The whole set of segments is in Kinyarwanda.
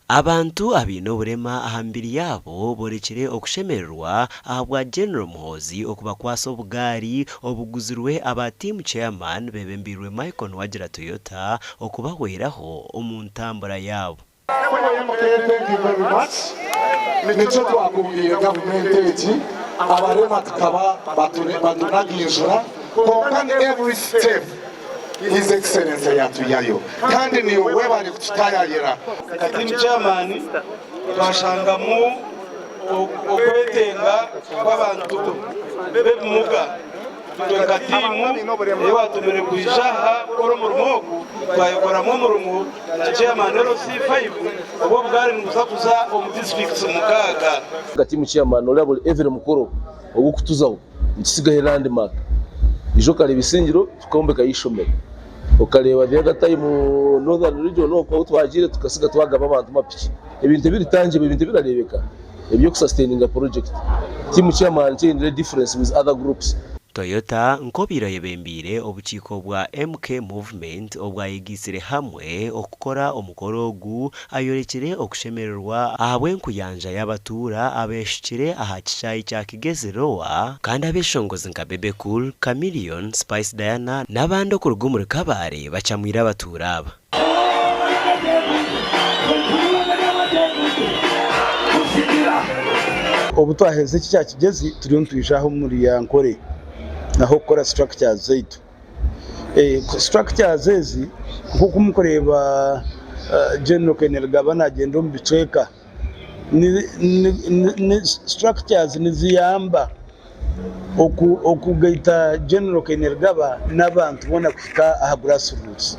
Abantu abino burema ahambiri yabo borekere okushemererwa ahabwa General Muhoozi okubakwasa obugaari obuguzirwe aba team chairman bebembirwe Michael wagira Toyota okubahweraho omu ntambura yabo. Thank you very much. Nicho twakubwira government eti abarema tukaba batunagishura kokani every step His Excellency yatuyayo kandi niyo webali kutayayira kati chairman twashangamu okwetenga kw'abantu b'ebimuga twekatimu ewatumire kwijaha oromurumogu twayokoramu omurumu na chairman LC5 obo bugari nukuzakuza omu districts mukaga katimu chairman olabo every mukoro ogukutuzaho nkisigaye landmark ijo kale bisingiro tukombeka yishomera ukareba bya gatayi mu northern region uko twagire tukasiga twagaba abantu mapiki ibintu biritangiye ibintu birarebeka ibyo kusustaininga project team chairman change difference with other groups. Toyota nkobira yebembire obuchiko bwa MK movement obwayigisire hamwe okukora omukoro ogu ayorekere okushemererwa ahabwe nkuyanja y'abatura abeshikire aha kichayi kya Kigezi rowa kandi abeshongozi nka Bebe Cool, Chameleon, Spice Diana n'abandi okurugumure kabare bacamwira abatura aba. Obutwaheze kya Kigezi turiyo twijaho muri yankore naho kora structures zetu structures ezi kuko mukoreba General Kenel Gabana agenda mu bicweka ni structures niziyamba okugaita General Kenel Gaba n'abantu bona kufika aha grassroots.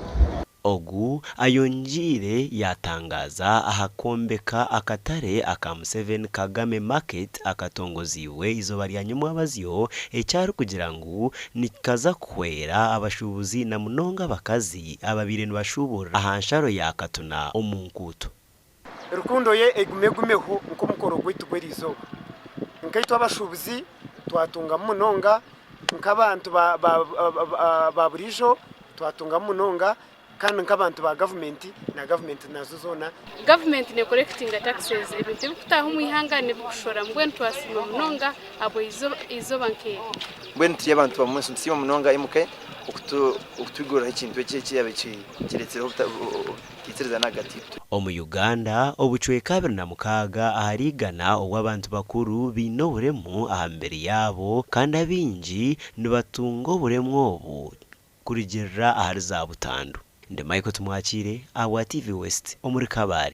Ogu ayonjire yatangaza ahakombeka akatare aka Museveni Kagame market akatongoziwe izo bari yanyuma abazyo ecyari kugira ngo nikaza kwera abashubuzi na munonga bakazi ababire nibashubura ahansharo yakatuna omunkuto rukundo ye egumegumeho uko mukoro gwitu gwerizo nkaitwa abashubuzi twatunga munonga nkabantu ba burijo twatunga munonga kandi nk'abantu ba government na government nazo zona government ne collecting taxes ebintu bikutaho mu ihangane bikushora mbwe twasima munonga abo izo banke mbwe ntiye abantu bamunsi nsima munonga imuke okutugura ikintu cyekiyabe kiretseho kitsereza nagatifu omu Uganda obuchweka 26 aharigana obw'abantu bakuru binoburemu ahambere yabo kandi abinji nibatunga oburemu obu kurigirira ahari za butandu. Nde Michael Tumwakire awa TV West omuri Kabare.